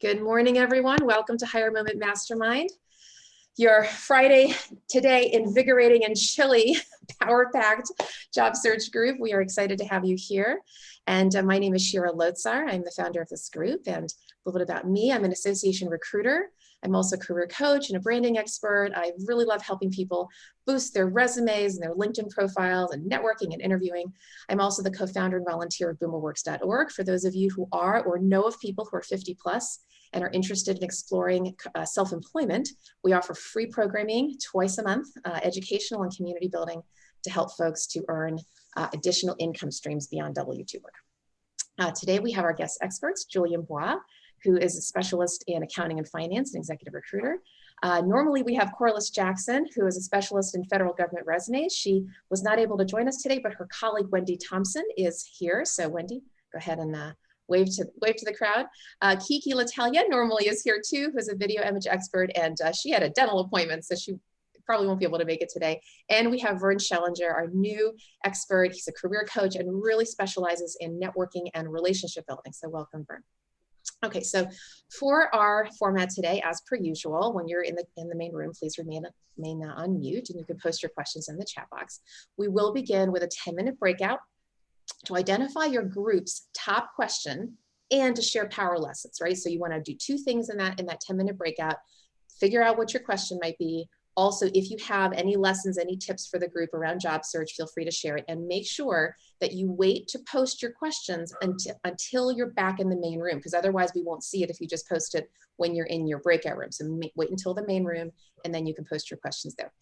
Good morning, everyone. Welcome to Higher Moment Mastermind, your Friday today invigorating and chilly, power-packed job search group. We are excited to have you here. And my name is Shira Lotzar. I'm the founder of this group. And a little bit about me, I'm an association recruiter. I'm also a career coach and a branding expert. I really love helping people boost their resumes and their LinkedIn profiles and networking and interviewing. I'm also the co-founder and volunteer of boomerworks.org. For those of you who are or know of people who are 50 plus and are interested in exploring self-employment, we offer free programming twice a month, educational and community building to help folks to earn additional income streams beyond W-2 work. Today we have our guest experts, Julian Bois, who is a specialist in accounting and finance and executive recruiter. Normally we have Corliss Jackson, who is a specialist in federal government resumes. She was not able to join us today, but her colleague Wendy Thompson is here. So Wendy, go ahead and wave to the crowd. Kiki Latalia normally is here too, who's a video image expert, and she had a dental appointment, so she probably won't be able to make it today. And we have Vern Schellenger, our new expert. He's a career coach and really specializes in networking and relationship building. So welcome, Vern. Okay, so for our format today, as per usual, when you're in the main room, please remain on mute, and you can post your questions in the chat box. We will begin with a 10-minute breakout to identify your group's top question and to share power lessons, right? So you want to do two things in that 10-minute breakout. Figure out what your question might be. Also, if you have any lessons, any tips for the group around job search, feel free to share it, and make sure that you wait to post your questions until you're back in the main room, because otherwise we won't see it if you just post it when you're in your breakout room. So wait until the main room, and then you can post your questions there.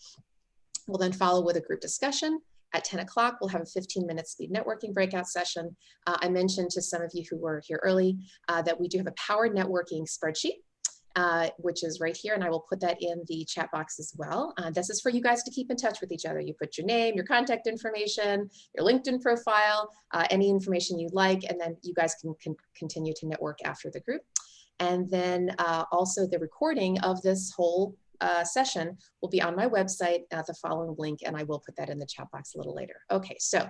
We'll then follow with a group discussion. At 10 o'clock, we'll have a 15-minute speed networking breakout session. I mentioned to some of you who were here early that we do have a power networking spreadsheet, which is right here, and I will put that in the chat box as well. This is for you guys to keep in touch with each other. You put your name, your contact information, your LinkedIn profile, any information you'd like, and then you guys can continue to network after the group. And then also the recording of this whole session will be on my website at the following link, and I will put that in the chat box a little later. Okay, so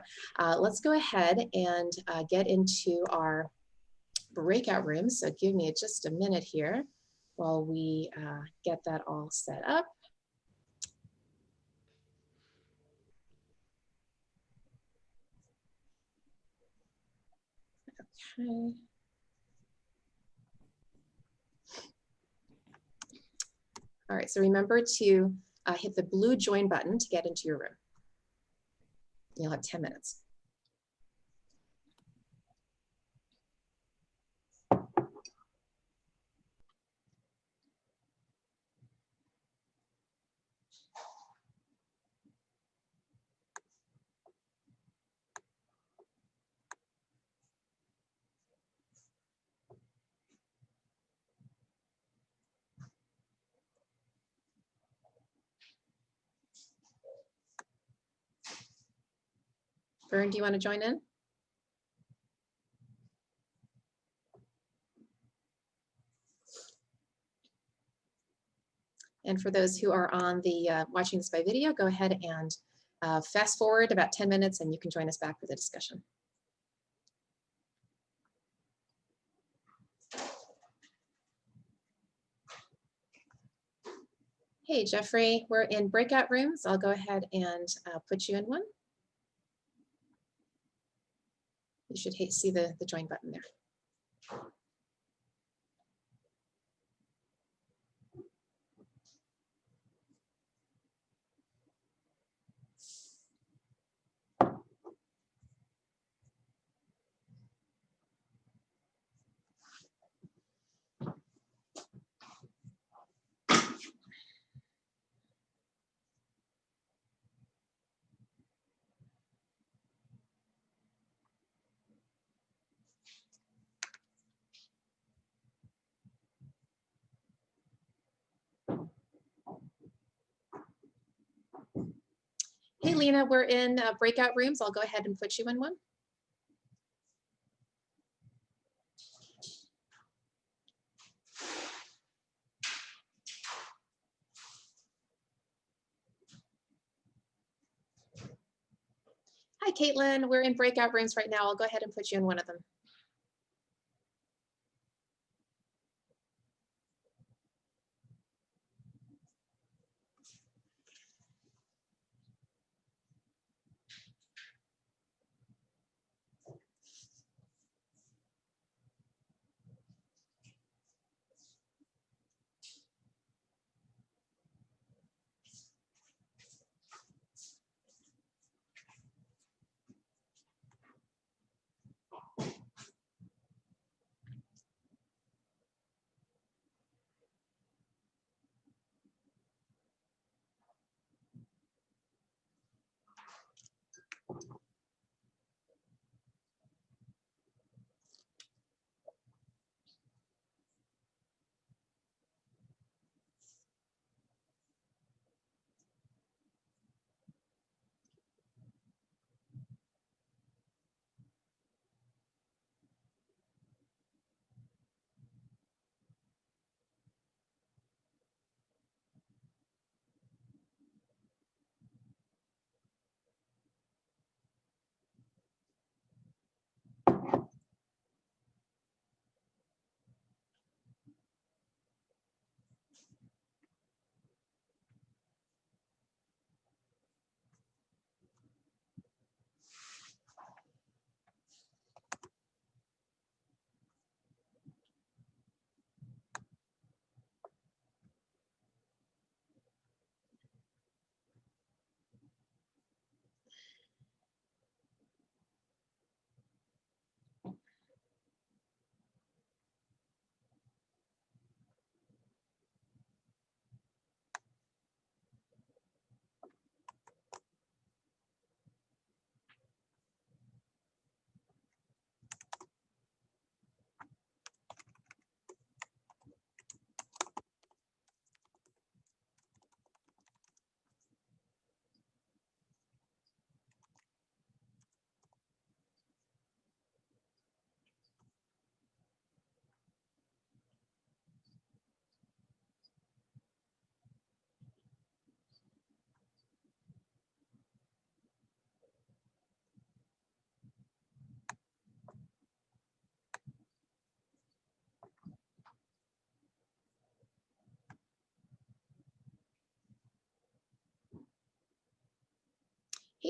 let's go ahead and get into our breakout room. So give me just a minute here while we get that all set up. Okay. All right, so remember to hit the blue join button to get into your room. You'll have 10 minutes. Vern, do you want to join in? And for those who are on the watching this by video, go ahead and fast forward about 10 minutes and you can join us back for the discussion. Hey, Jeffrey, we're in breakout rooms. I'll go ahead and put you in one. You should see the join button there. Hey, Lena, we're in breakout rooms. I'll go ahead and put you in one. Hi, Caitlin. We're in breakout rooms right now. I'll go ahead and put you in one of them.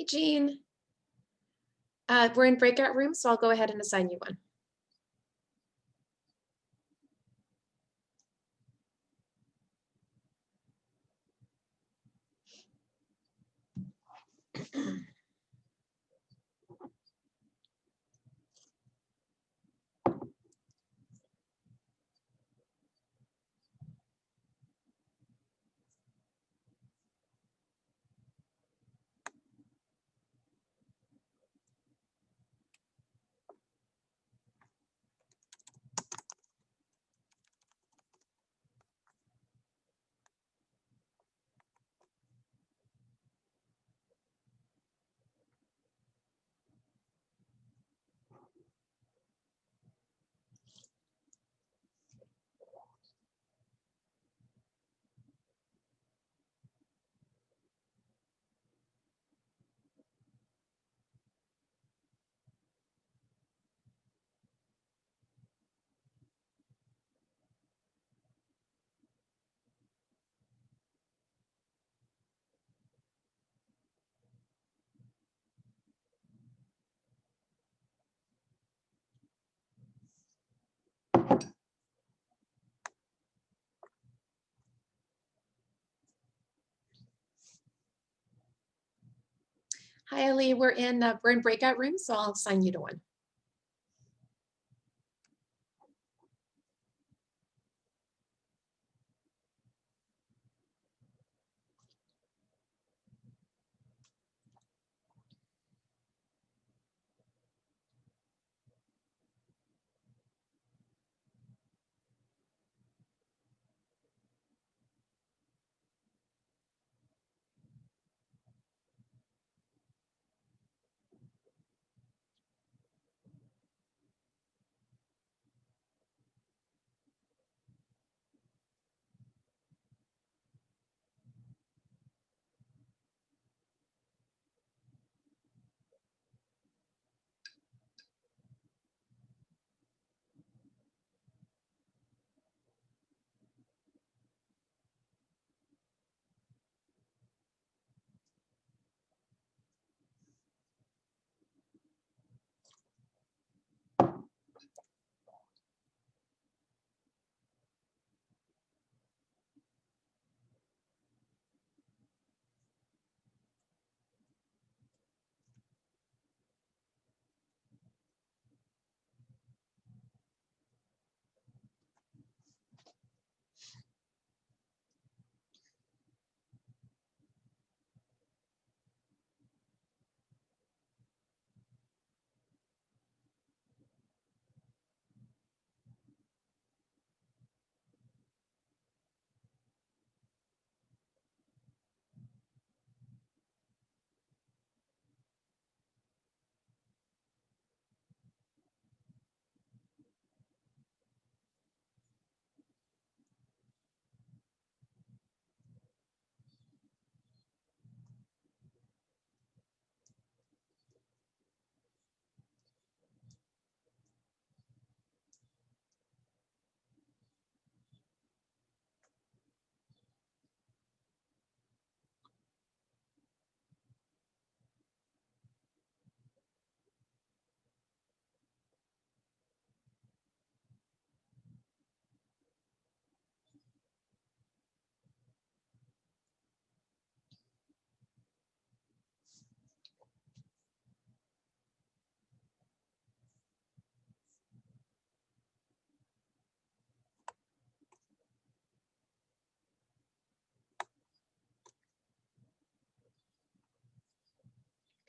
Hey, Jean. We're in breakout rooms, so I'll go ahead and assign you one. Hi, Ali. We're in breakout rooms, so I'll assign you to one.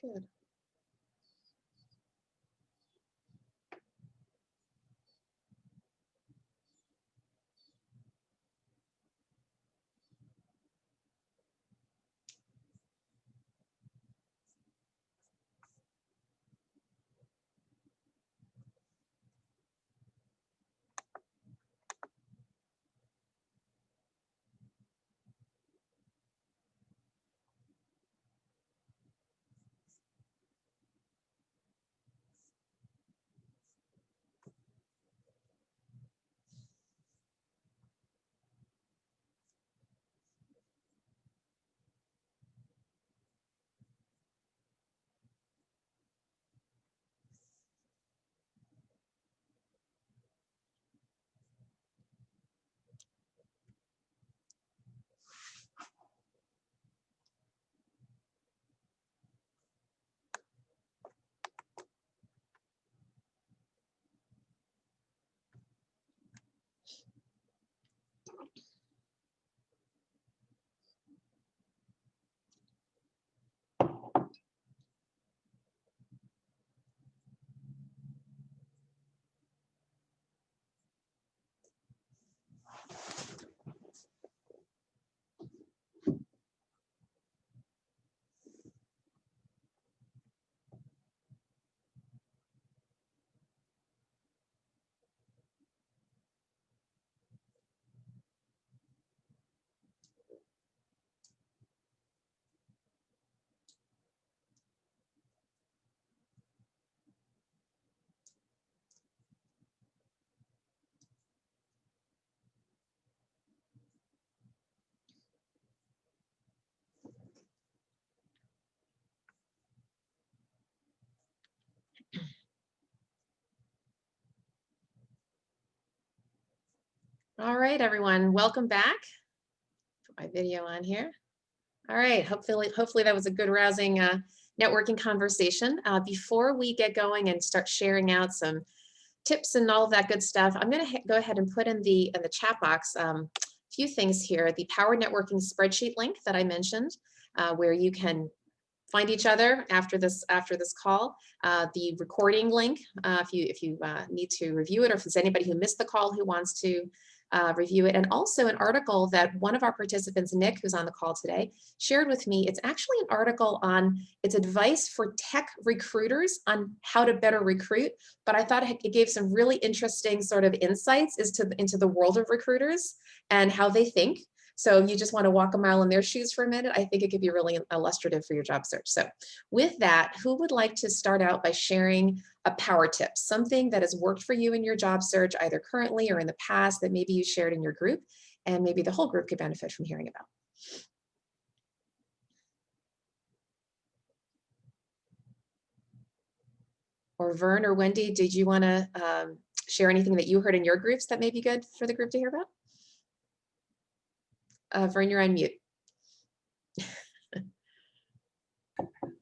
Good. All right, everyone, welcome back. Put my video on here. All right, hopefully that was a good, rousing networking conversation. Before we get going and start sharing out some tips and all of that good stuff, I'm going to go ahead and put in the chat box a few things here. The Power Networking spreadsheet link that I mentioned, where you can find each other after this call. The recording link, if you need to review it, or if there's anybody who missed the call who wants to review it, and also an article that one of our participants, Nick, who's on the call today, shared with me. It's actually an article on, it's advice for tech recruiters on how to better recruit, but I thought it gave some really interesting sort of insights into the world of recruiters and how they think. So you just want to walk a mile in their shoes for a minute. I think it could be really illustrative for your job search. So with that, who would like to start out by sharing a power tip, something that has worked for you in your job search, either currently or in the past, that maybe you shared in your group, and maybe the whole group could benefit from hearing about? Or Vern or Wendy, did you want to share anything that you heard in your groups that may be good for the group to hear about? Vern, you're on mute.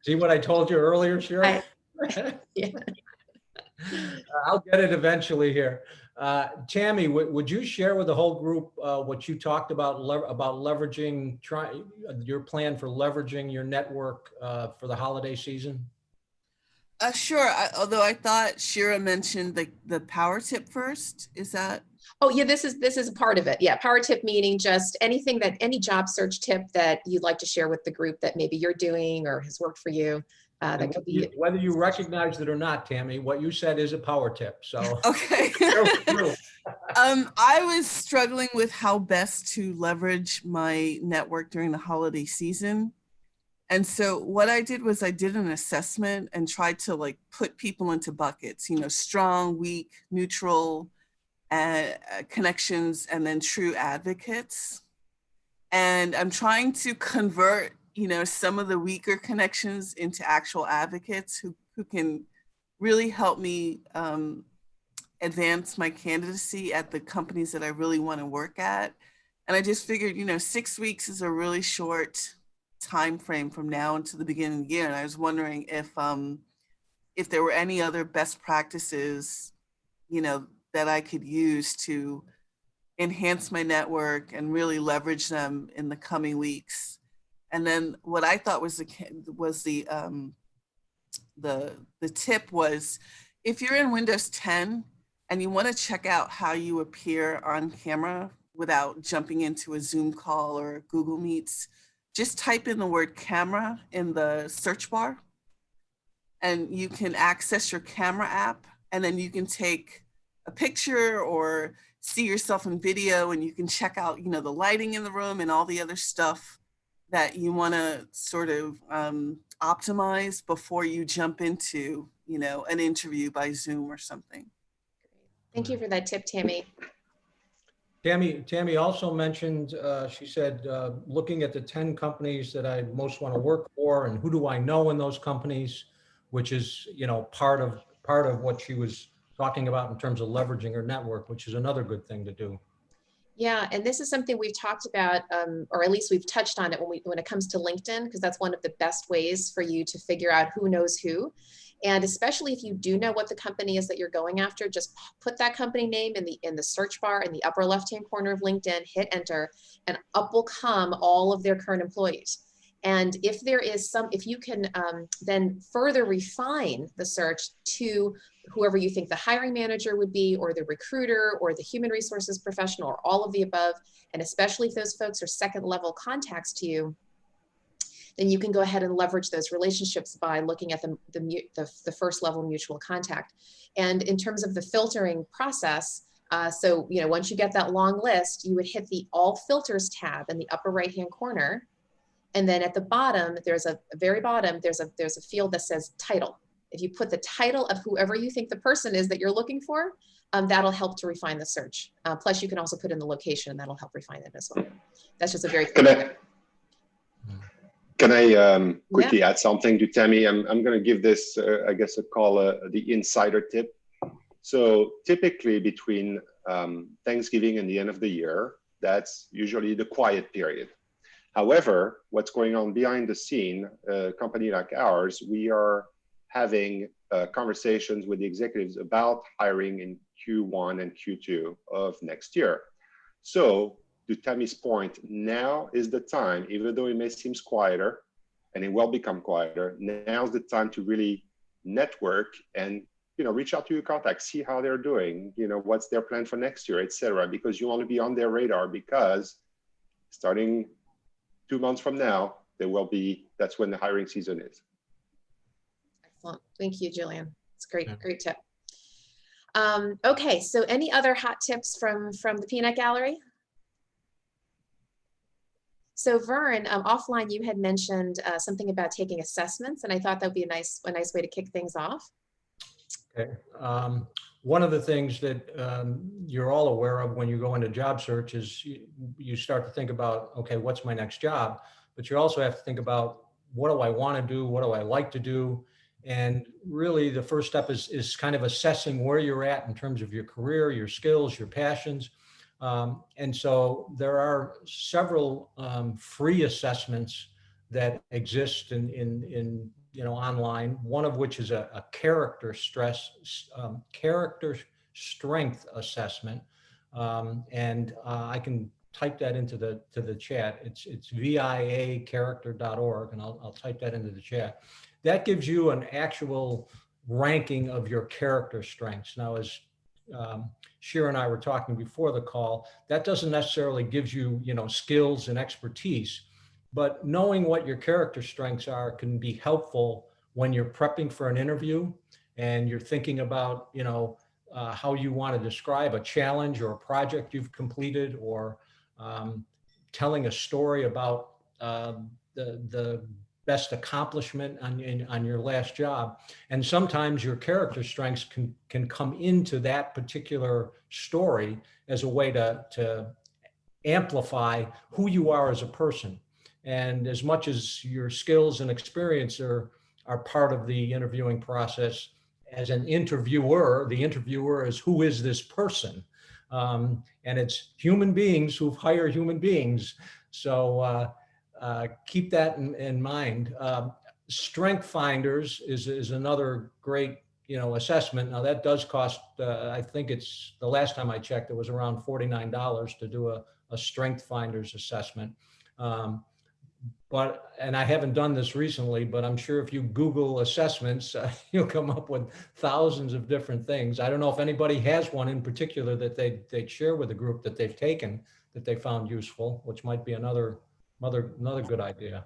See what I told you earlier, Shira? Yeah. I'll get it eventually here. Tammy, would you share with the whole group what you talked about leveraging, your plan for leveraging your network for the holiday season? Sure. Although I thought Shira mentioned the power tip first. Is that? Oh yeah, this is a part of it. Yeah, power tip meaning just anything that, any job search tip that you'd like to share with the group that maybe you're doing or has worked for you. That could be whether you recognize it or not, Tammy, what you said is a power tip. So okay. I was struggling with how best to leverage my network during the holiday season. And so what I did was I did an assessment and tried to like put people into buckets, you know, strong, weak, neutral, connections, and then true advocates. And I'm trying to convert, you know, some of the weaker connections into actual advocates who can really help me advance my candidacy at the companies that I really want to work at. And I just figured, you know, 6 weeks is a really short time frame from now until the beginning of the year. And I was wondering if there were any other best practices, you know, that I could use to enhance my network and really leverage them in the coming weeks. And then what I thought was the tip was, if you're in Windows 10 and you want to check out how you appear on camera without jumping into a Zoom call or Google Meets, just type in the word camera in the search bar and you can access your camera app, and then you can take a picture or see yourself in video, and you can check out, you know, the lighting in the room and all the other stuff that you want to sort of optimize before you jump into, you know, an interview by Zoom or something. Thank you for that tip, Tammy. Tammy also mentioned, she said, looking at the 10 companies that I most want to work for and who do I know in those companies, which is, you know, part of what she was talking about in terms of leveraging her network, which is another good thing to do. Yeah, and this is something we've talked about, or at least we've touched on it when it comes to LinkedIn, because that's one of the best ways for you to figure out who knows who. And especially if you do know what the company is that you're going after, just put that company name in the search bar in the upper left-hand corner of LinkedIn, hit enter, and up will come all of their current employees. And if there is if you can then further refine the search to whoever you think the hiring manager would be, or the recruiter, or the human resources professional, or all of the above, and especially if those folks are second level contacts to you, then you can go ahead and leverage those relationships by looking at the first level mutual contact. And in terms of the filtering process, so, you know, once you get that long list, you would hit the all filters tab in the upper right hand corner. And then at the bottom, there's very bottom, there's a field that says title. If you put the title of whoever you think the person is that you're looking for, that'll help to refine the search. Plus you can also put in the location, and that'll help refine it as well. That's just a very quick. Can I quickly add something to Tammy? I'm going to give this, I guess, a call the insider tip. So typically between Thanksgiving and the end of the year. That's usually the quiet period. However, what's going on behind the scene, a company like ours, we are having conversations with the executives about hiring in Q1 and Q2 of next year. So to Tammy's point, now is the time, even though it may seem quieter, and it will become quieter, now's the time to really network and reach out to your contacts, see how they're doing, what's their plan for next year, etc. Because you want to be on their radar, because starting 2 months from now, that's when the hiring season is. Excellent. Thank you, Julian. It's great, great tip. Okay, so any other hot tips from the peanut gallery? So Vern, offline, you had mentioned something about taking assessments, and I thought that would be a nice way to kick things off. Okay. One of the things that you're all aware of when you go into job search is you start to think about, okay, what's my next job? But you also have to think about, what do I want to do? What do I like to do? And really the first step is kind of assessing where you're at in terms of your career, your skills, your passions. And so there are several free assessments that exist in online, one of which is a character strength assessment. And I can type that into the chat. It's viacharacter.org, and I'll type that into the chat. That gives you an actual ranking of your character strengths. Now, as Shira and I were talking before the call, that doesn't necessarily give you, skills and expertise, but knowing what your character strengths are can be helpful when you're prepping for an interview and you're thinking about, how you want to describe a challenge or a project you've completed, or telling a story about the best accomplishment on your last job. And sometimes your character strengths can come into that particular story as a way to amplify who you are as a person. And as much as your skills and experience are part of the interviewing process, as an interviewer, the interviewer is, who is this person? And it's human beings who hire human beings. So keep that in mind. Strength Finders is another great assessment. Now that does cost, I think it's, the last time I checked, it was around $49 to do a Strength Finders assessment. And I haven't done this recently, but I'm sure if you Google assessments, you'll come up with thousands of different things. I don't know if anybody has one in particular that they'd share with the group that they've taken that they found useful, which might be another good idea.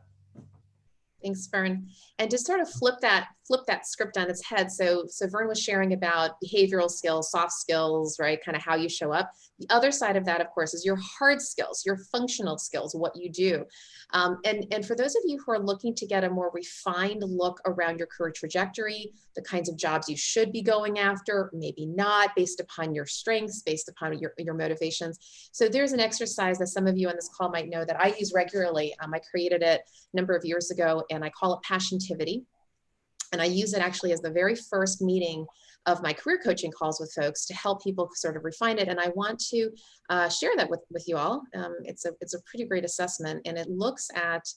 Thanks, Vern. And to sort of flip that script on its head. So Vern was sharing about behavioral skills, soft skills, right? Kind of how you show up. The other side of that, of course, is your hard skills, your functional skills, what you do. And for those of you who are looking to get a more refined look around your career trajectory, the kinds of jobs you should be going after, maybe not, based upon your strengths, based upon your motivations. So there's an exercise that some of you on this call might know that I use regularly. I created it a number of years ago, and I call it Passiontivity. And I use it actually as the very first meeting of my career coaching calls with folks to help people sort of refine it. And I want to share that with you all. It's a pretty great assessment, and it looks at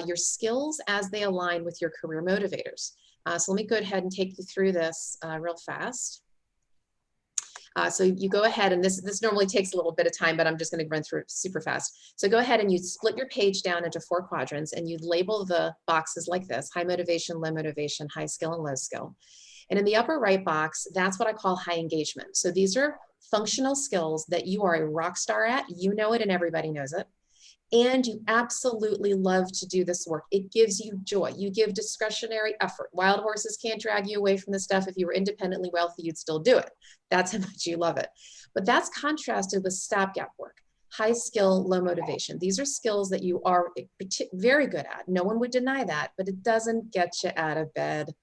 your skills as they align with your career motivators. So let me go ahead and take you through this real fast. So you go ahead, and this normally takes a little bit of time, but I'm just going to run through it super fast. So go ahead and you split your page down into 4 quadrants, and you label the boxes like this: high motivation, low motivation, high skill, and low skill. And in the upper right box, that's what I call high engagement. So these are functional skills that you are a rock star at. You know it and everybody knows it. And you absolutely love to do this work. It gives you joy. You give discretionary effort. Wild horses can't drag you away from this stuff. If you were independently wealthy, you'd still do it. That's how much you love it. But that's contrasted with stopgap work. High skill, low motivation. These are skills that you are very good at. No one would deny that, but it doesn't get you out of bed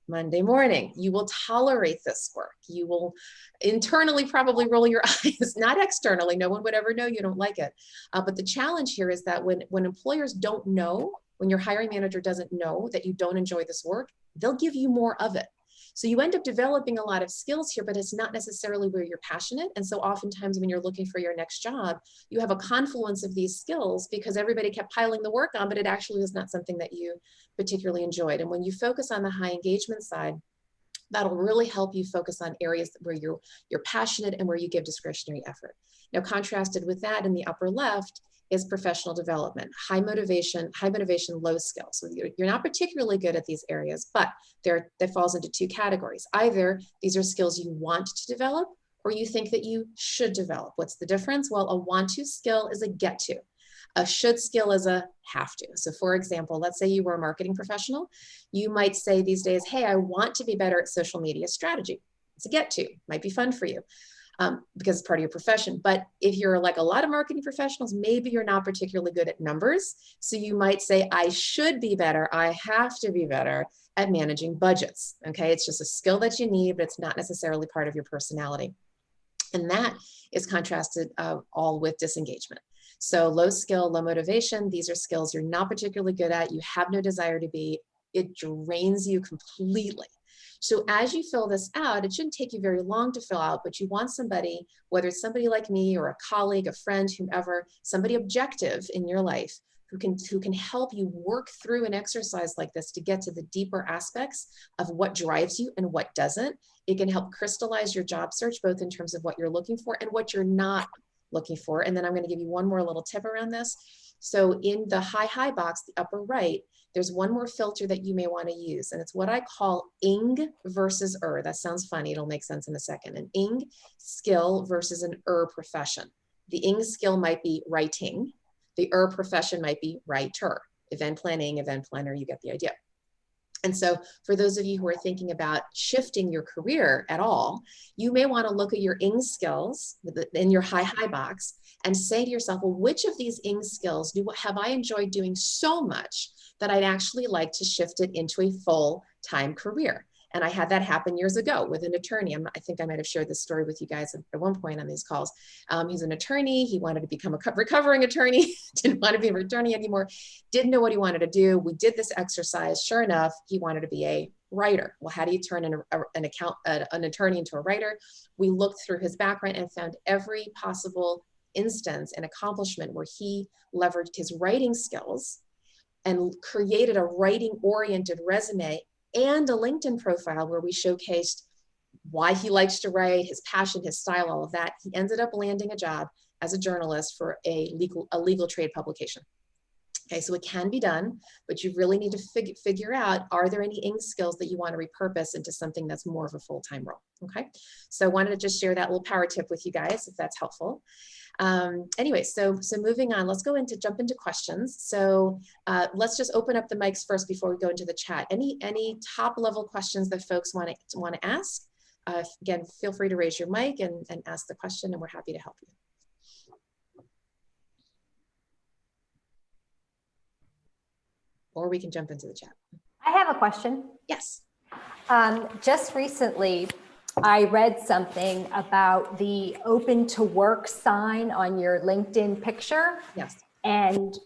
Monday morning. You will tolerate this work. You will internally probably roll your eyes, not externally. No one would ever know you don't like it. But the challenge here is that when employers don't know, when your hiring manager doesn't know that you don't enjoy this work, they'll give you more of it. So you end up developing a lot of skills here, but it's not necessarily where you're passionate. And so oftentimes when you're looking for your next job, you have a confluence of these skills because everybody kept piling the work on, but it actually was not something that you particularly enjoyed. And when you focus on the high engagement side, that'll really help you focus on areas where you're passionate and where you give discretionary effort. Now, contrasted with that in the upper left is professional development, high motivation, low skill. So you're not particularly good at these areas, but that falls into two categories. Either these are skills you want to develop or you think that you should develop. What's the difference? Well, a want to skill is a get to. A should skill is a have to. So for example, let's say you were a marketing professional. You might say these days, hey, I want to be better at social media strategy. It's a get to, might be fun for you because it's part of your profession. But if you're like a lot of marketing professionals, maybe you're not particularly good at numbers. So you might say, I should be better. I have to be better at managing budgets. Okay, it's just a skill that you need, but it's not necessarily part of your personality. And that is contrasted all with disengagement. So low skill, low motivation, these are skills you're not particularly good at, you have no desire to be, it drains you completely. So as you fill this out, it shouldn't take you very long to fill out, but you want somebody, whether it's somebody like me or a colleague, a friend, whomever, somebody objective in your life who can help you work through an exercise like this to get to the deeper aspects of what drives you and what doesn't. It can help crystallize your job search, both in terms of what you're looking for and what you're not looking for. And then I'm going to give you one more little tip around this. So in the high box, the upper right, there's one more filter that you may want to use. And it's what I call ing versus That sounds funny. It'll make sense in a second. An ing skill versus an profession. The ing skill might be writing. The profession might be writer. Event planning, event planner, you get the idea. And so for those of you who are thinking about shifting your career at all, you may want to look at your ing skills in your high box and say to yourself, well, which of these ing skills have I enjoyed doing so much that I'd actually like to shift it into a full-time career? And I had that happen years ago with an attorney. I think I might have shared this story with you guys at one point on these calls. He's an attorney. He wanted to become a recovering attorney, didn't want to be an attorney anymore, didn't know what he wanted to do. We did this exercise. Sure enough, he wanted to be a writer. Well, how do you turn an attorney into a writer? We looked through his background and found every possible instance and accomplishment where he leveraged his writing skills and created a writing-oriented resume and a LinkedIn profile where we showcased why he likes to write, his passion, his style, all of that. He ended up landing a job as a journalist for a legal trade publication. Okay, so it can be done, but you really need to figure out, are there any ing skills that you want to repurpose into something that's more of a full-time role? Okay, so I wanted to just share that little power tip with you guys, if that's helpful. Anyway, so moving on, let's jump into questions. So let's just open up the mics first before we go into the chat. Any top level questions that folks want to ask? Again, feel free to raise your mic and ask the question, and we're happy to help you. Or we can jump into the chat. I have a question. Yes. Just recently, I read something about the open to work sign on your LinkedIn picture. Yes. And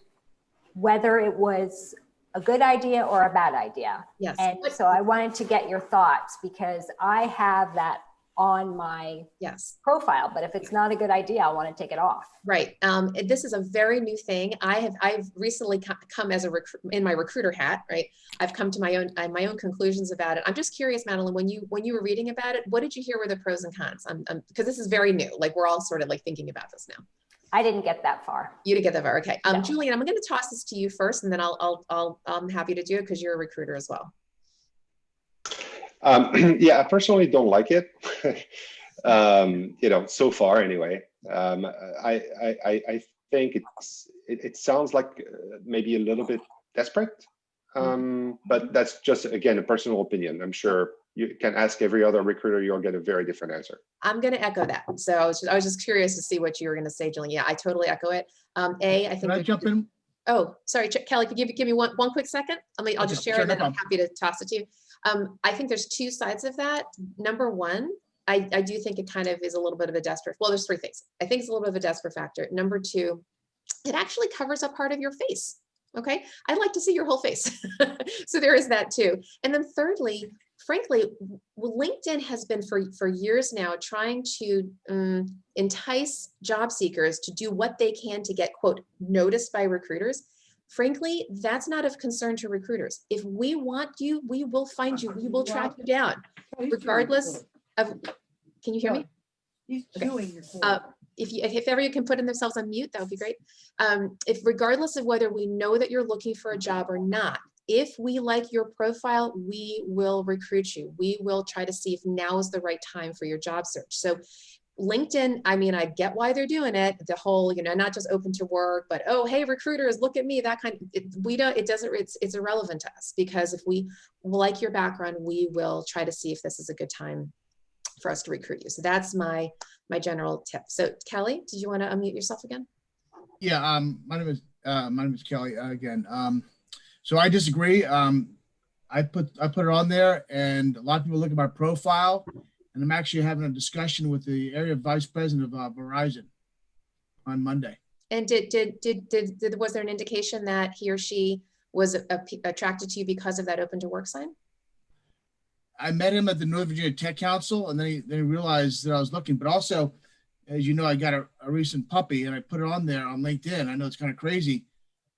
whether it was a good idea or a bad idea. Yes. And so I wanted to get your thoughts because I have that on my profile, but if it's not a good idea, I want to take it off. Right. This is a very new thing. I've recently come as in my recruiter hat, right? I've come to my own conclusions about it. I'm just curious, Madeline, when you were reading about it, what did you hear were the pros and cons? Because this is very new. Like we're all sort of like thinking about this now. I didn't get that far. You didn't get that far. Okay. No. Julian, I'm going to toss this to you first, and then I'm happy to do it because you're a recruiter as well. Yeah, I personally don't like it. So far anyway. I think it sounds like maybe a little bit desperate, but that's just, again, a personal opinion. I'm sure you can ask every other recruiter, you'll get a very different answer. I'm going to echo that. So I was just curious to see what you were going to say, Julian. Yeah, I totally echo it. I think. Can I jump in? Oh, sorry, Kelly, could you give me one quick second? I'll just share it, and then I'm happy to toss it to you. I think there's two sides of that. Number one, I do think it kind of is a little bit of a desperate, well, there's three things. I think it's a little bit of a desperate factor. Number two, it actually covers up part of your face. Okay, I'd like to see your whole face. So there is that too. And then thirdly, frankly, LinkedIn has been for years now trying to entice job seekers to do what they can to get, quote, noticed by recruiters. Frankly, that's not of concern to recruiters. If we want you, we will find you. We will track you down, regardless of, can you hear me? He's Okay. doing your form. If ever you can put in themselves on mute, that would be great. If regardless of whether we know that you're looking for a job or not, if we like your profile, we will recruit you. We will try to see if now is the right time for your job search. So LinkedIn, I mean, I get why they're doing it. The whole, you know, not just open to work, but, oh, hey, recruiters, look at me, that kind of, it's irrelevant to us, because if we like your background, we will try to see if this is a good time for us to recruit you. So that's my general tip. So Kelly, did you want to unmute yourself again? Yeah, my name is Kelly again. So I disagree. I put it on there, and a lot of people look at my profile, and I'm actually having a discussion with the area vice president of Verizon on Monday. And was there an indication that he or she was attracted to you because of that open to work sign? I met him at the Northern Virginia Tech Council, and then he realized that I was looking. But also, as you know, I got a recent puppy, and I put it on there on LinkedIn. I know it's kind of crazy.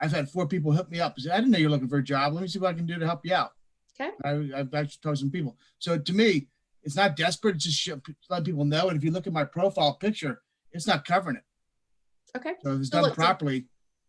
I've had 4 people hit me up and say, I didn't know you're looking for a job. Let me see what I can do to help you out. Okay. I've actually talked to some people. So to me, it's not desperate. It's just letting people know. And if you look at my profile picture, it's not covering it. Okay. So if it's done properly,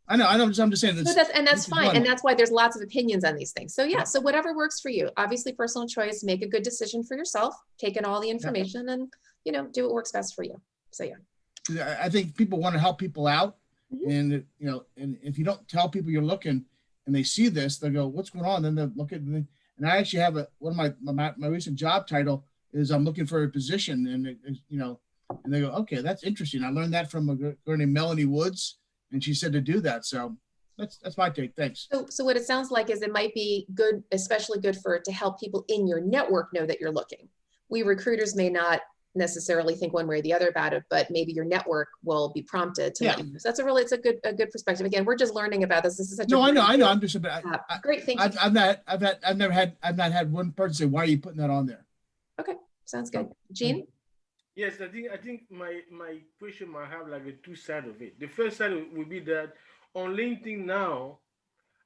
I know. I'm just saying this. That's fine. And that's why there's lots of opinions on these things. So yeah, so whatever works for you, obviously personal choice, make a good decision for yourself, take in all the information and, you know, do what works best for you. So yeah. I think people want to help people out. Mm-hmm. And, you know, and if you don't tell people you're looking and they see this, they'll go, what's going on? Then they'll look at me. And I actually have one of my recent job title is I'm looking for a position, and you know, and they go, okay, that's interesting. I learned that from a girl named Melanie Woods, and she said to do that. So that's my take. Thanks. So what it sounds like is it might be good, especially good to help people in your network know that you're looking. We recruiters may not necessarily think one way or the other about it, but maybe your network will be prompted to let you know. So it's a good perspective. Again, we're just learning about this. This is such I know. I'm just about great. Thank you. I've not had one person say, why are you putting that on there? Okay, sounds good. Jean? Yes, I think my question might have like a 2 sides of it. The first side would be that on LinkedIn now,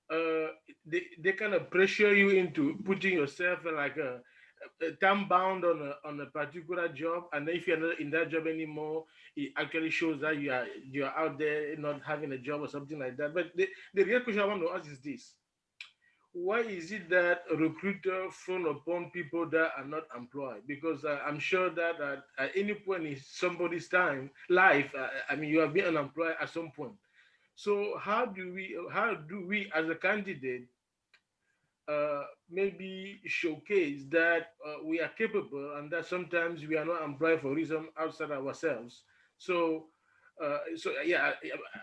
they kind of pressure you into putting yourself like a time bound on a particular job, and if you're not in that job anymore, it actually shows that you're out there not having a job or something like that. But the real question I want to ask is this: why is it that a recruiter frown upon people that are not employed? Because I'm sure that at any point in somebody's life, I mean, you have been unemployed at some point. So how do we as a candidate maybe showcase that we are capable, and that sometimes we are not employed for reasons outside ourselves? So yeah,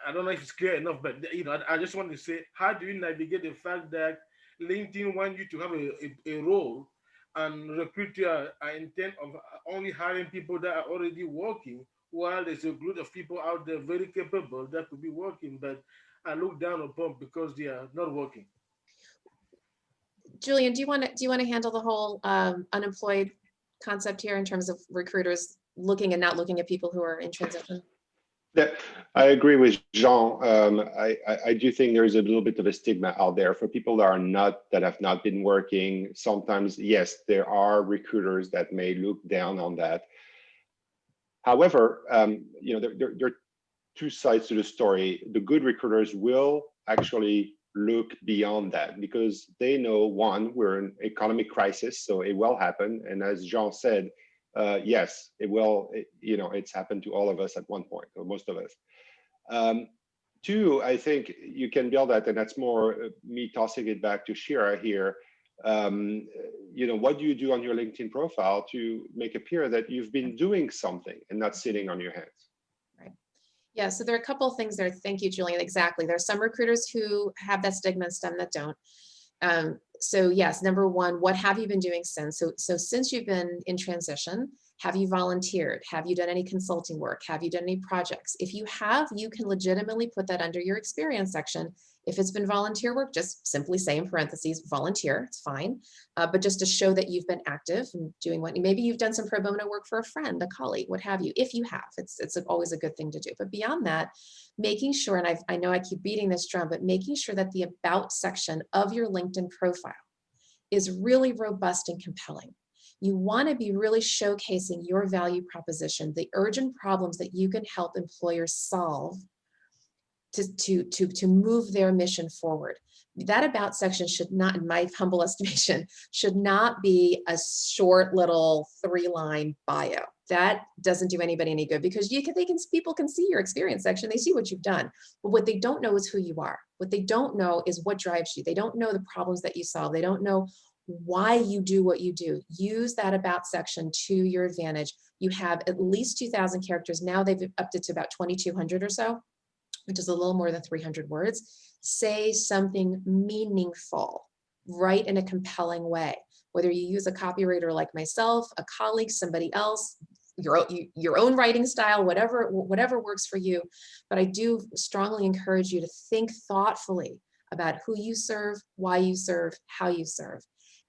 I don't know if it's clear enough, but you know, I just want to say, how do you navigate the fact that LinkedIn wants you to have a role, and recruiters are intent of only hiring people that are already working, while there's a group of people out there very capable that could be working, but are looked down upon because they are not working? Julian, do you want to handle the whole unemployed concept here in terms of recruiters looking and not looking at people who are in transition? Yeah, I agree with Jean. I do think there's a little bit of a stigma out there for people that have not been working. Sometimes, yes, there are recruiters that may look down on that. However, you know, there are 2 sides to the story. The good recruiters will actually look beyond that, because they know, one, we're in economic crisis, so it will happen. And as Jean said, yes, it will. You know, it's happened to all of us at one point, or most of us. 2, I think you can build that, and that's more me tossing it back to Shira here. You know, what do you do on your LinkedIn profile to make it appear that you've been doing something and not sitting on your hands? Yeah, so there are a couple of things there. Thank you, Julian. Exactly. There are some recruiters who have that stigma and some that don't. So yes, number one, what have you been doing since? So since you've been in transition, Have you volunteered? Have you done any consulting work? Have you done any projects? If you have, you can legitimately put that under your experience section. If it's been volunteer work, just simply say in parentheses, volunteer, it's fine. But just to show that you've been active and doing what, maybe you've done some pro bono work for a friend, a colleague, what have you. If you have, it's always a good thing to do. But beyond that, making sure, and I know I keep beating this drum, but making sure that the about section of your LinkedIn profile is really robust and compelling. You want to be really showcasing your value proposition, the urgent problems that you can help employers solve to move their mission forward. That about section should not, in my humble estimation, should not be a short little 3-line bio. That doesn't do anybody any good, because people can see your experience section. They see what you've done, but what they don't know is who you are. What they don't know is what drives you. They don't know the problems that you solve. They don't know why you do what you do. Use that about section to your advantage. You have at least 2,000 characters. Now they've upped it to about 2,200 or so, which is a little more than 300 words. Say something meaningful, write in a compelling way. Whether you use a copywriter like myself, a colleague, somebody else, your own writing style, whatever works for you. But I do strongly encourage you to think thoughtfully about who you serve, why you serve, how you serve,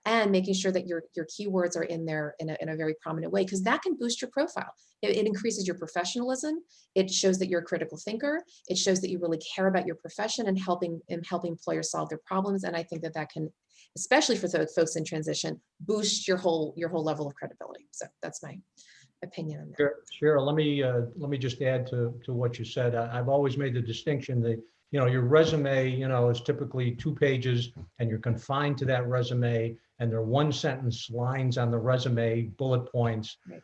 and making sure that your keywords are in there in a very prominent way, because that can boost your profile. It increases your professionalism. It shows that you're a critical thinker. It shows that you really care about your profession and helping employers solve their problems. And I think that can, especially for folks in transition, boost your whole level of credibility. So that's my opinion on that. Shira, let me just add to what you said. I've always made the distinction that, your resume, is typically 2 pages, and you're confined to that resume, and they're 1-sentence lines on the resume, bullet points. Right.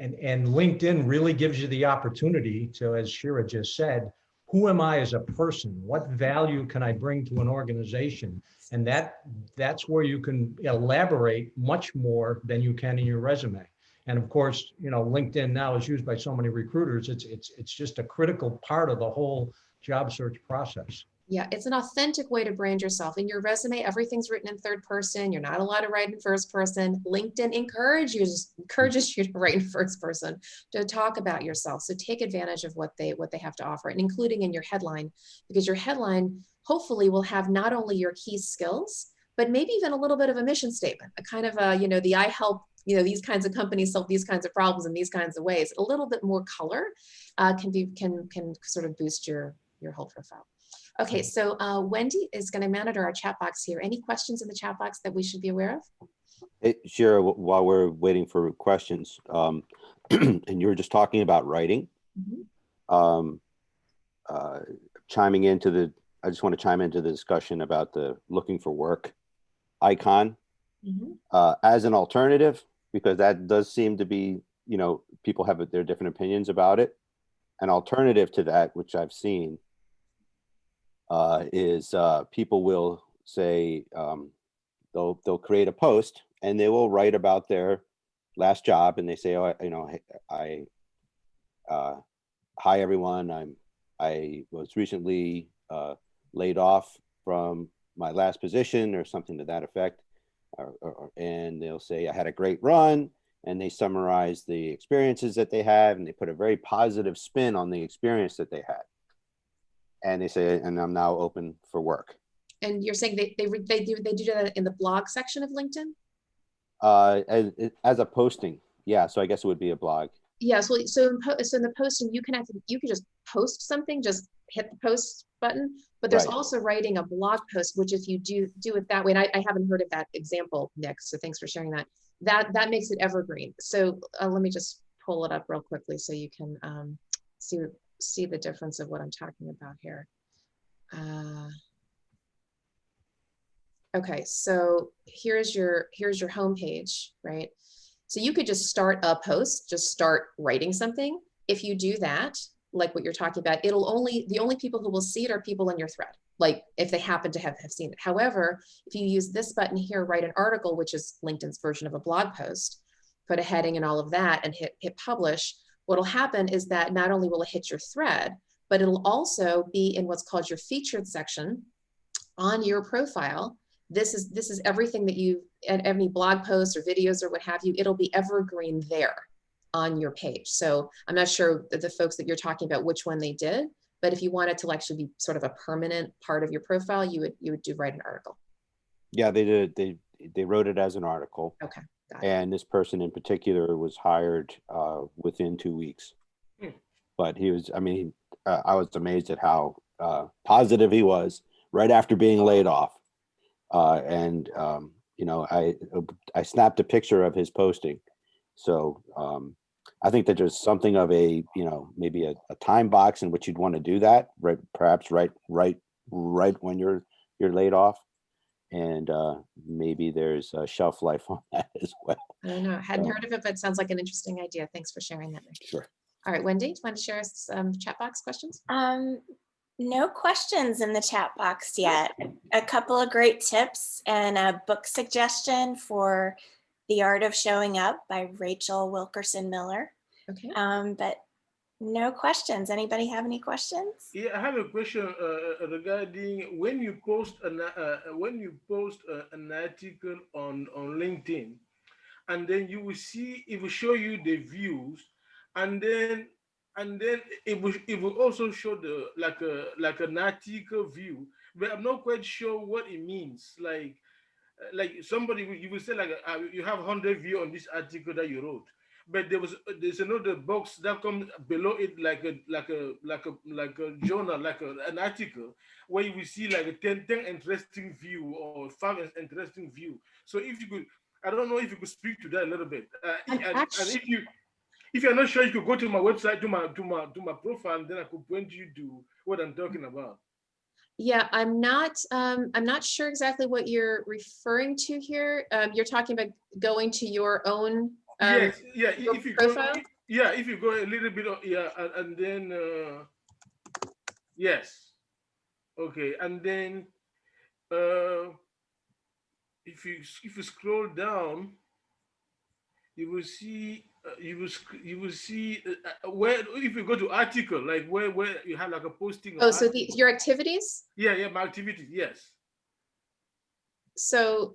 And LinkedIn really gives you the opportunity to, as Shira just said, who am I as a person? What value can I bring to an organization? And that's where you can elaborate much more than you can in your resume. And of course, LinkedIn now is used by so many recruiters. It's just a critical part of the whole job search process. Yeah, it's an authentic way to brand yourself. In your resume, everything's written in 3rd person. You're not allowed to write in 1st person. LinkedIn encourages you to write in 1st person, to talk about yourself. So take advantage of what they have to offer, and including in your headline, because your headline hopefully will have not only your key skills, but maybe even a little bit of a mission statement, a kind of the I help these kinds of companies solve these kinds of problems in these kinds of ways. A little bit more color can sort of boost your whole profile. Okay, so Wendy is going to monitor our chat box here. Any questions in the chat box that we should be aware of? Hey, Shira, while we're waiting for questions, and you were just talking about writing, chiming into I just want to chime into the discussion about the looking for work icon as an alternative, because that does seem to be, people have their different opinions about it. An alternative to that, which I've seen, is people will say they'll create a post and they will write about their last job, and they say, hi everyone, I was recently laid off from my last position, or something to that effect, and they'll say I had a great run, and they summarize the experiences that they have, and they put a very positive spin on the experience that they had. And they say, and I'm now open for work. And you're saying they do that in the blog section of LinkedIn? As a posting, yeah. So I guess it would be a blog. Yeah. So in the posting, you can just post something, just hit the post button. But there's also writing a blog post, which if you do it that way, and I haven't heard of that example, Nick. So thanks for sharing that. That makes it evergreen. So let me just pull it up real quickly so you can see the difference of what I'm talking about here. Okay, so here's your home page, right? So you could just start a post, just start writing something. If you do that, like what you're talking about, the only people who will see it are people in your thread, like if they happen to have seen it. However, if you use this button here, write an article, which is LinkedIn's version of a blog post, put a heading and all of that, and hit publish, what'll happen is that not only will it hit your thread, but it'll also be in what's called your featured section on your profile. this is everything that you, and any blog posts or videos or what have you, it'll be evergreen there on your page. So I'm not sure that the folks that you're talking about, which one they did, but if you want it to actually be sort of a permanent part of your profile, you would do write an article. Yeah, they did. They wrote it as an article. Okay, got it. And this person in particular was hired within 2 weeks. But he was, I mean, I was amazed at how positive he was right after being laid off. You know, I snapped a picture of his posting. So I think that there's something of a, you know, maybe a time box in which you'd want to do that, right? Perhaps right when you're laid off. And maybe there's a shelf life on that as well. I don't know. I hadn't heard of it, but it sounds like an interesting idea. Thanks for sharing that, Nick. Sure. All right, Wendy, do you want to share some chat box questions? No questions in the chat box yet. A couple of great tips and a book suggestion for The Art of Showing Up by Rachel Wilkerson Miller. Okay. But no questions. Anybody have any questions? Yeah, I have a question regarding when you post an article on LinkedIn, and then you will see, it will show you the views, and then it will also show the like an article view, but I'm not quite sure what it means. Like somebody, you will say like you have 100 views on this article that you wrote, but there's another box that comes below it like a journal, an article, where you will see like a 10 interesting view or 5 interesting view. So if you could, I don't know if you could speak to that a little bit. And if you're not sure, you could go to my website, to my profile, and then I could point you to what I'm talking about. Yeah, I'm not sure exactly what you're referring to here. You're talking about going to your own yes, yeah. If you profile? go, yeah, if you go a little bit, yeah, and then yes, okay, and then if you scroll down, you will see where, if you go to article, like where you have like a posting. Oh, so your activities? Yeah, my activities, yes. So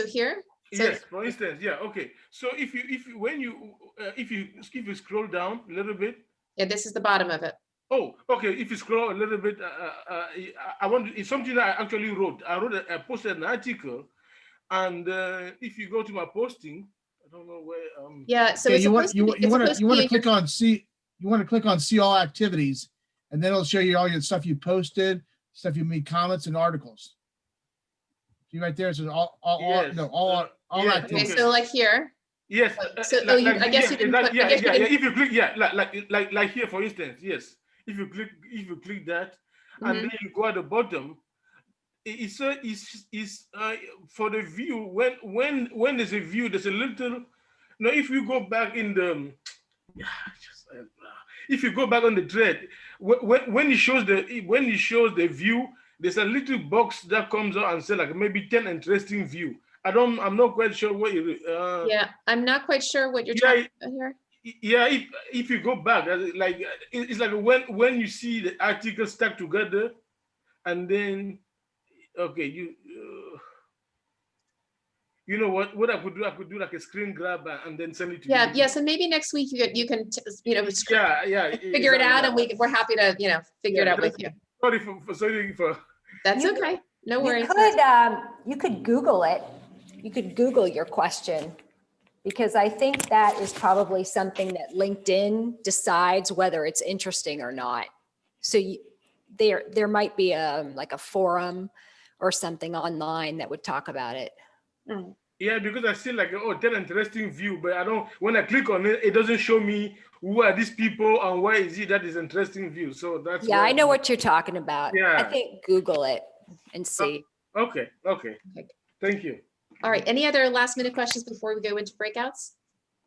here? So, yes, for instance, yeah, okay. So if you scroll down a little bit. Yeah, this is the bottom of it. Oh, okay. If you scroll a little bit, it's something that I actually wrote. I posted an article, and if you go to my posting, I don't know where. Yeah, so you want to click on see. You want to click on see all activities, and then it'll show you all your stuff you posted, stuff you made comments and articles. See right there, it says all yes, activities. Okay, so like here. Yes. I guess you didn't put. If you click, like here, for instance, yes. If you click that, and then you go at the bottom, it's for the view. When there's a view, there's a little. Now, if you go back in the, if you go back on the thread, when it shows the view, there's a little box that comes out and says like maybe 10 interesting view. I'm not quite sure what you. Yeah, I'm not quite sure what you're talking about here. Yeah, if you go back, like it's like when you see the articles stuck together, and then okay, you know what I could do like a screen grab and then send it to you. Yeah, so maybe next week you can figure it out, and we're happy to figure it out with you. Sorry for. That's okay. No worries. You could Google it. You could Google your question, because I think that is probably something that LinkedIn decides whether it's interesting or not. So there might be like a forum or something online that would talk about it. Yeah, because I see like 10 interesting view, but when I click on it, it doesn't show me who are these people and why is it that is interesting view. So that's I know what you're talking about. Yeah. I think Google it and see. Okay. Thank you. All right. Any other last minute questions before we go into breakouts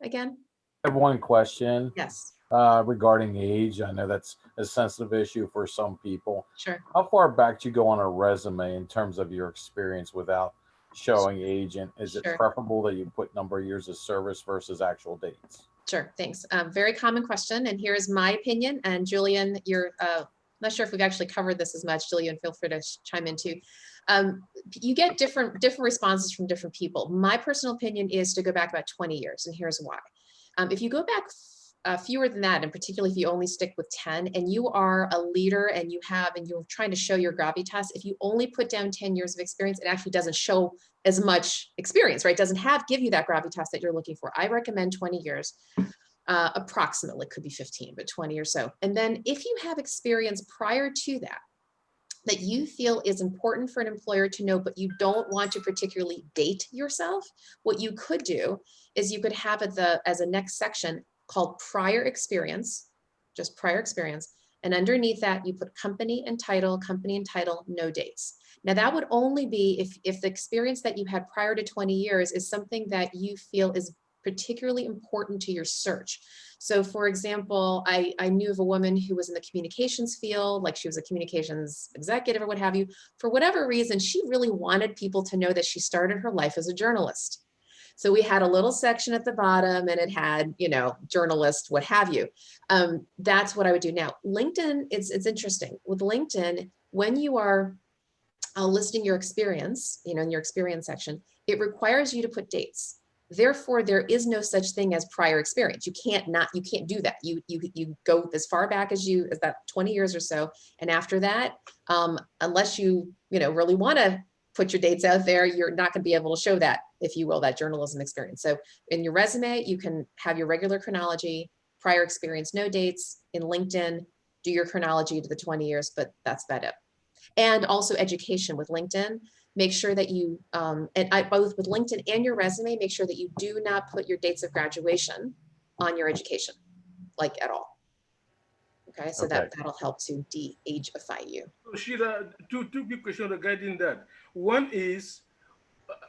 again? I have one question. Yes. Regarding age. I know that's a sensitive issue for some people. Sure. How far back do you go on a resume in terms of your experience without showing age? And is it preferable that you put number of years of service versus actual dates? Sure. Thanks. Very common question. And here's my opinion. And Julian, I'm not sure if we've actually covered this as much. Julian, feel free to chime in too. You get different responses from different people. My personal opinion is to go back about 20 years, and here's why. If you go back fewer than that, and particularly if you only stick with 10, and you are a leader and you're trying to show your gravitas, if you only put down 10 years of experience, it actually doesn't show as much experience, right? It doesn't give you that gravitas that you're looking for. I recommend 20 years. Approximately, could be 15, but 20 or so. And then if you have experience prior to that you feel is important for an employer to know, but you don't want to particularly date yourself, what you could do is you could have it as a next section called prior experience, just prior experience. And underneath that, you put company and title, no dates. Now that would only be if the experience that you had prior to 20 years is something that you feel is particularly important to your search. So for example, I knew of a woman who was in the communications field, like she was a communications executive or what have you. For whatever reason, she really wanted people to know that she started her life as a journalist. So we had a little section at the bottom and it had, journalist, what have you. That's what I would do. Now, LinkedIn, it's interesting. With LinkedIn, when you are listing your experience, in your experience section, it requires you to put dates. Therefore, there is no such thing as prior experience. You can't do that. You go as far back as about 20 years or so. And after that, unless you really want to put your dates out there, you're not going to be able to show that, if you will, that journalism experience. So in your resume, you can have your regular chronology, prior experience, no dates. In LinkedIn, do your chronology to the 20 years, but that's about it. And also education with LinkedIn. Make sure that you, both with LinkedIn and your resume, make sure that you do not put your dates of graduation on your education, like at all. Okay, so that'll help to de-ageify you. So Shira, two big questions regarding that. One is,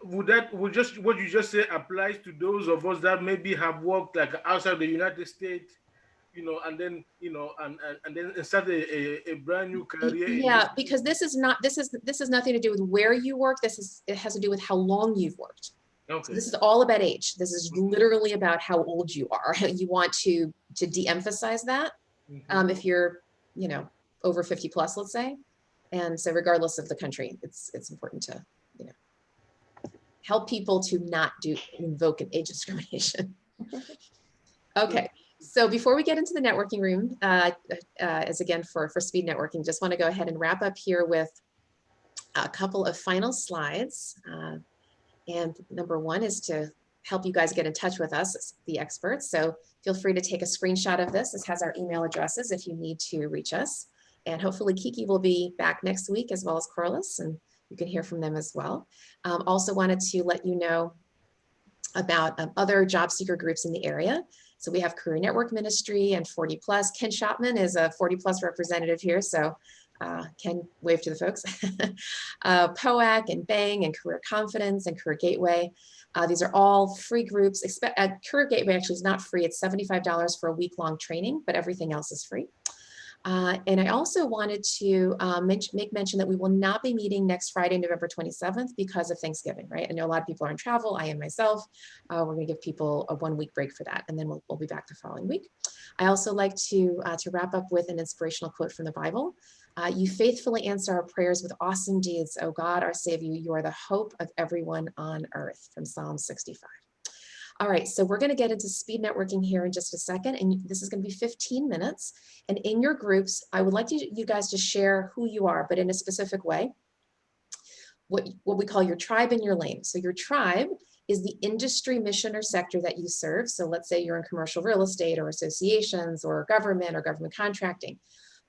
would what you just say applies to those of us that maybe have worked like outside the United States, and then and then start a brand new career? Yeah, because this is nothing to do with where you work. It has to do with how long you've worked. Okay. So this is all about age. This is literally about how old you are. You want to de-emphasize that. If you're, over 50 plus, let's say. And so regardless of the country, it's important to, help people to not invoke an age discrimination. Okay. So before we get into the networking room, as again for speed networking, just want to go ahead and wrap up here with a couple of final slides. And number one is to help you guys get in touch with us, the experts. So feel free to take a screenshot of this. This has our email addresses if you need to reach us. And hopefully Kiki will be back next week, as well as Corliss, and you can hear from them as well. Also wanted to let you know about other job seeker groups in the area. So we have Career Network Ministry and 40 Plus. Ken Shopman is a 40 Plus representative here. So Ken, wave to the folks. POAC and BANG and Career Confidence and Career Gateway. These are all free groups. Career Gateway actually is not free. It's $75 for a week-long training, but everything else is free. And I also wanted to make mention that we will not be meeting next Friday, November 27th, because of Thanksgiving, right? I know a lot of people are in travel. I am myself. We're going to give people a 1 week break for that, and then we'll be back the following week. I also like to wrap up with an inspirational quote from the Bible. You faithfully answer our prayers with awesome deeds. Oh God, our Savior, you are the hope of everyone on earth, from Psalm 65. All right, so we're going to get into speed networking here in just a second, and this is going to be 15 minutes. And in your groups, I would like you guys to share who you are, but in a specific way, what we call your tribe and your lane. So your tribe is the industry, mission, or sector that you serve. So let's say you're in commercial real estate or associations or government contracting.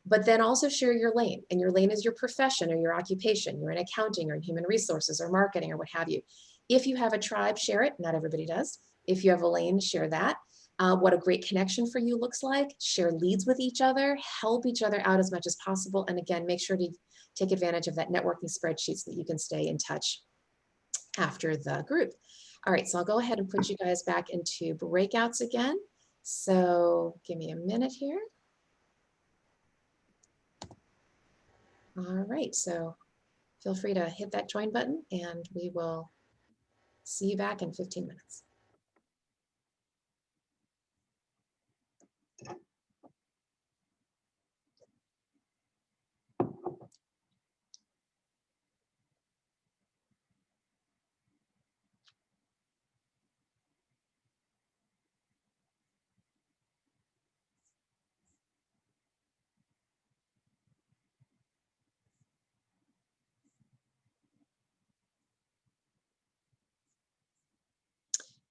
But then also share your lane, and your lane is your profession or your occupation. You're in accounting or in human resources or marketing or what have you. If you have a tribe, share it. Not everybody does. If you have a lane, share that. What a great connection for you looks like. Share leads with each other, help each other out as much as possible. And again, make sure to take advantage of that networking spreadsheet so that you can stay in touch after the group. All right, so I'll go ahead and put you guys back into breakouts again. So give me a minute here. All right, so feel free to hit that join button and we will see you back in 15 minutes.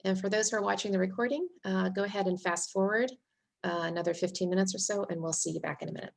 And for those who are watching the recording, go ahead and fast forward another 15 minutes or so, and we'll see you back in a minute.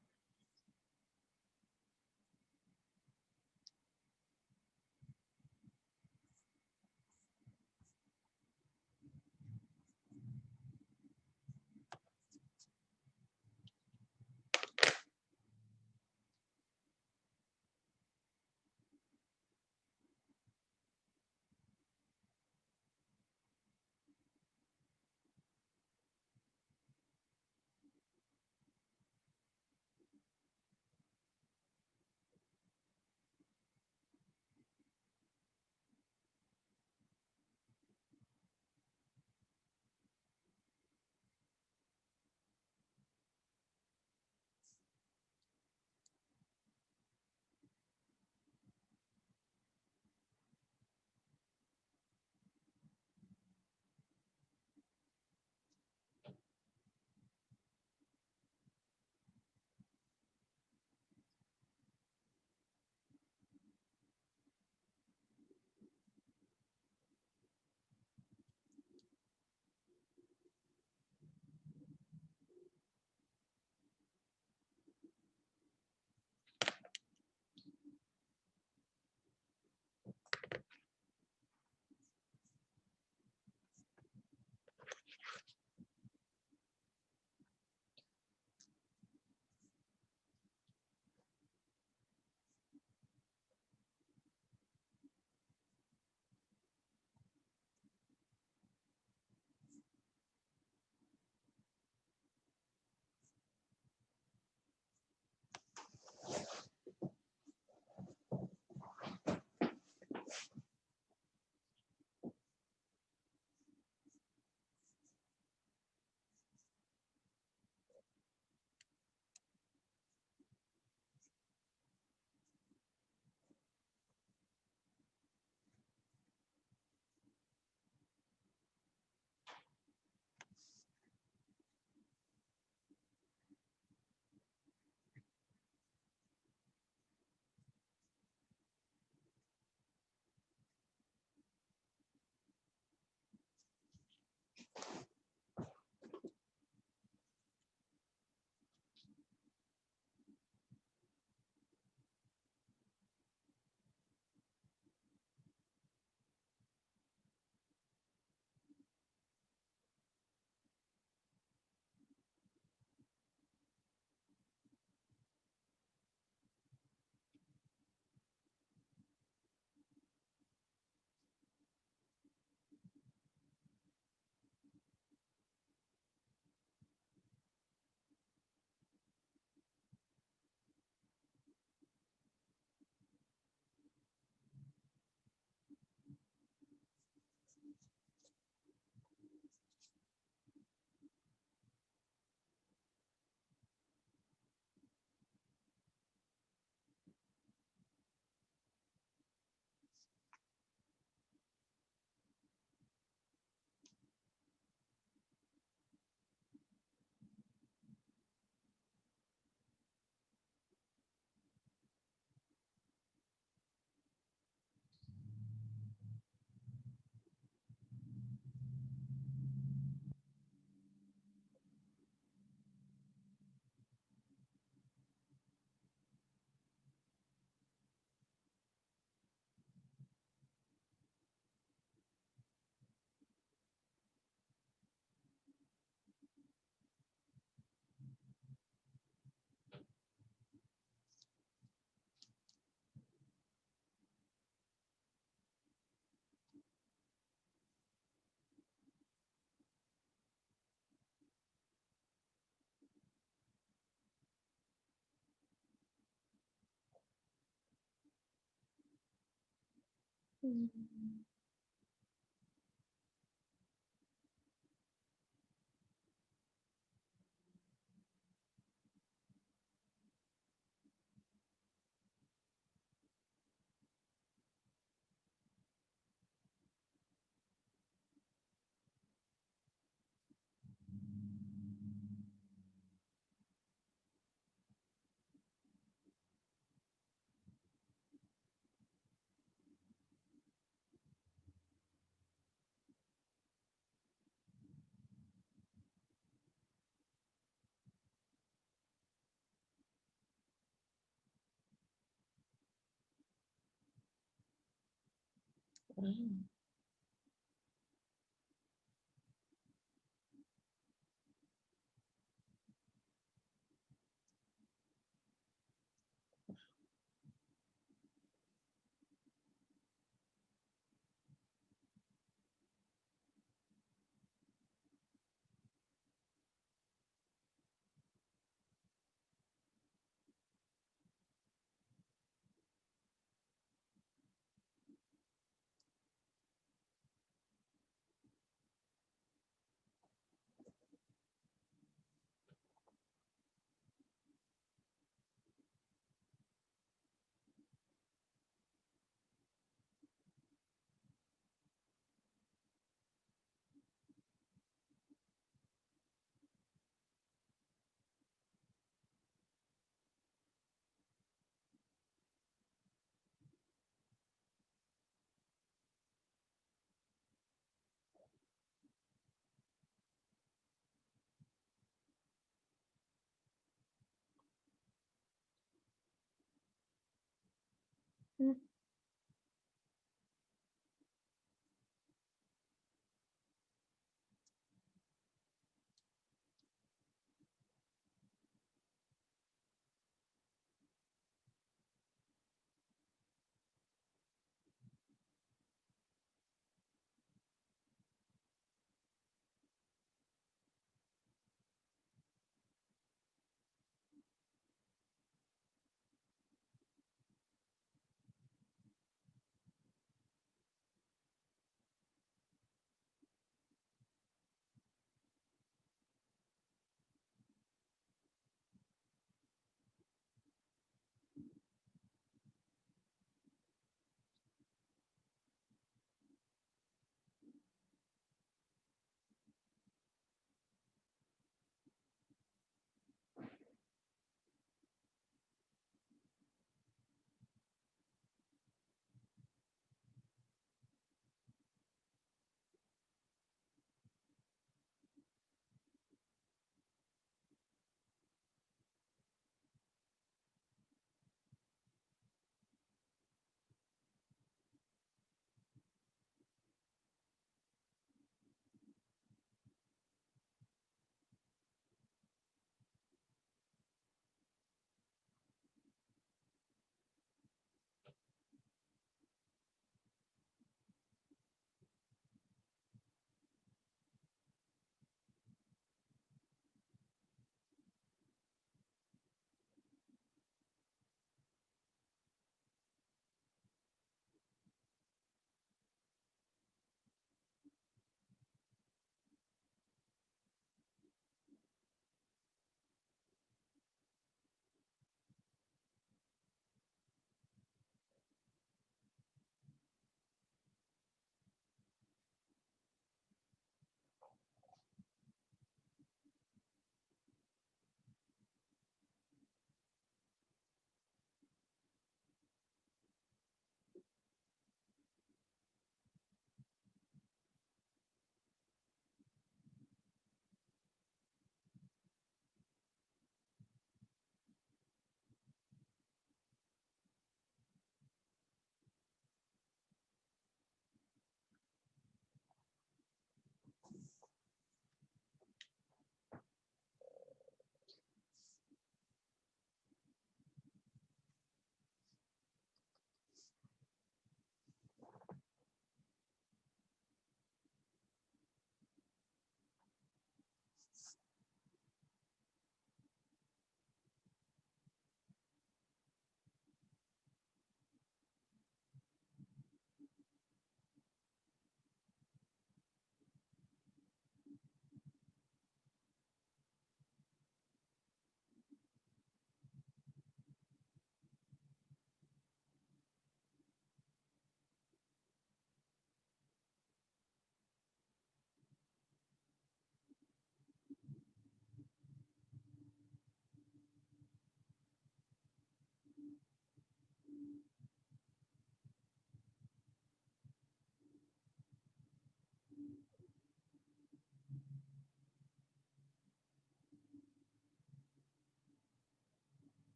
Mm. Mm.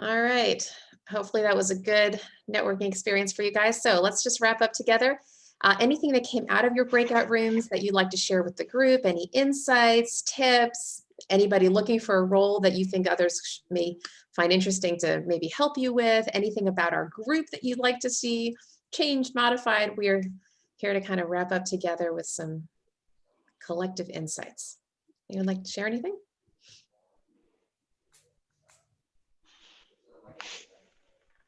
All right. Hopefully that was a good networking experience for you guys. So let's just wrap up together. Anything that came out of your breakout rooms that you'd like to share with the group, any insights, tips, anybody looking for a role that you think others may find interesting to maybe help you with, anything about our group that you'd like to see changed, modified. We're here to kind of wrap up together with some collective insights. Anyone like to share anything?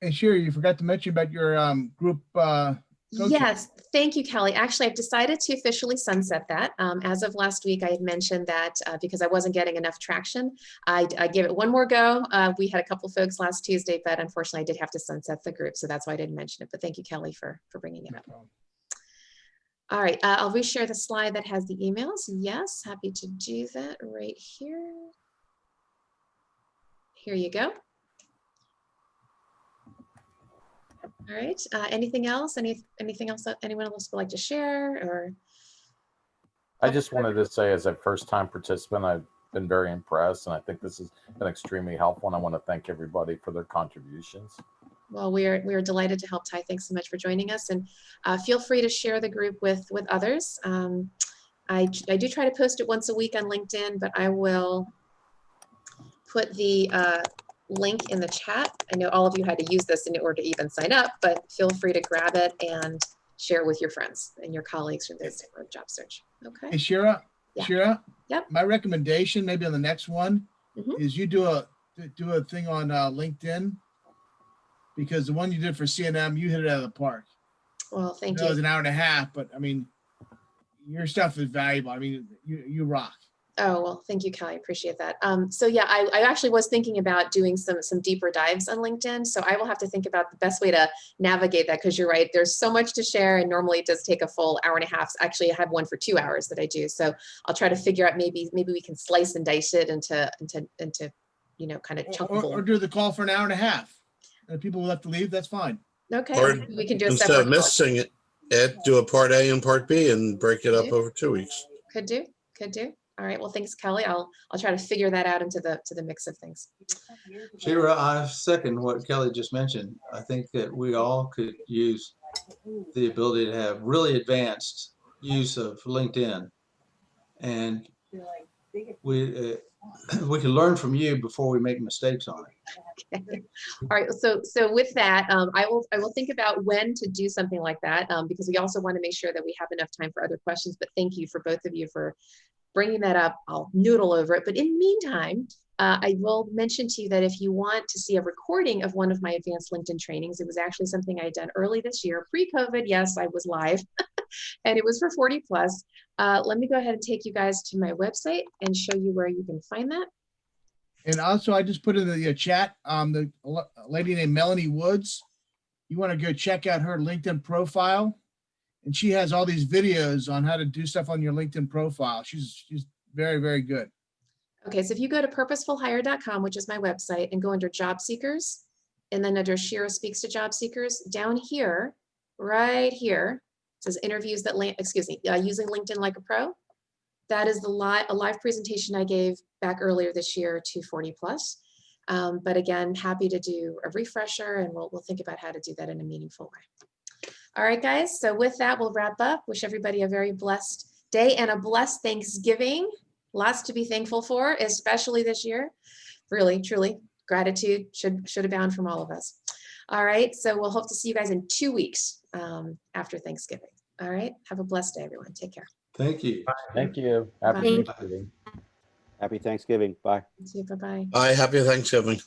And Shira, you forgot to mention about your group coaching. Yes, thank you, Kelly. Actually, I've decided to officially sunset that. As of last week, I had mentioned that because I wasn't getting enough traction, I gave it one more go. We had a couple of folks last Tuesday, but unfortunately I did have to sunset the group. So that's why I didn't mention it. But thank you, Kelly, for bringing it up. All right, I'll reshare the slide that has the emails. Yes, happy to do that right here. Here you go. All right, anything else? Anything else that anyone else would like to share? Or I just wanted to say, as a first-time participant, I've been very impressed, and I think this has been extremely helpful, and I want to thank everybody for their contributions. Well, we are delighted to help, Ty. Thanks so much for joining us, and feel free to share the group with others. I do try to post it once a week on LinkedIn, but I will put the link in the chat. I know all of you had to use this in order to even sign up, but feel free to grab it and share it with your friends and your colleagues from this type of job search. Okay. Hey, Shira. Yeah. Shira. Yep. My recommendation, maybe on the next one, is you do a thing on LinkedIn, because the one you did for CNM, you hit it out of the park. Well, thank you. It was an hour and a half, but I mean, your stuff is valuable. I mean, you rock. Oh, well, thank you, Kelly. I appreciate that. So yeah, I actually was thinking about doing some deeper dives on LinkedIn. So I will have to think about the best way to navigate that, because you're right, there's so much to share, and normally it does take a full hour and a half. Actually, I have one for 2 hours that I do. So I'll try to figure out maybe we can slice and dice it into you know, kind of chunkable. Or do the call for an hour and a half. And if people will have to leave, that's fine. Okay, Or we can do a instead separate of missing it, do a part A and part B and break it up over 2 weeks. Could do. All right. Well, thanks, Kelly. I'll try to figure that out into the mix of things. Shira, I second what Kelly just mentioned. I think that we all could use the ability to have really advanced use of LinkedIn, and we can learn from you before we make mistakes on it. Okay. All right. So with that, I will think about when to do something like that, because we also want to make sure that we have enough time for other questions. But thank you for both of you for bringing that up. I'll noodle over it. But in the meantime, I will mention to you that if you want to see a recording of one of my advanced LinkedIn trainings, it was actually something I had done early this year, pre-COVID. Yes, I was live, and it was for 40 plus. Let me go ahead and take you guys to my website and show you where you can find that. And also, I just put in the chat, the lady named Melanie Woods. You want to go check out her LinkedIn profile, and she has all these videos on how to do stuff on your LinkedIn profile. She's very, very good. Okay, so if you go to purposefulhire.com, which is my website, and go under job seekers, and then under Shira Speaks to Job Seekers, down here, right here, it says interviews that using LinkedIn like a pro. That is a live presentation I gave back earlier this year to 40 plus. But again, happy to do a refresher, and we'll think about how to do that in a meaningful way. All right, guys. So with that, we'll wrap up. Wish everybody a very blessed day and a blessed Thanksgiving. Lots to be thankful for, especially this year. Really, truly, gratitude should abound from all of us. All right. So we'll hope to see you guys in 2 weeks after Thanksgiving. All right. Have a blessed day, everyone. Take care. Thank you. Thank you. Happy Thanksgiving. Happy Thanksgiving. Bye. Bye-bye. Bye. Happy Thanksgiving.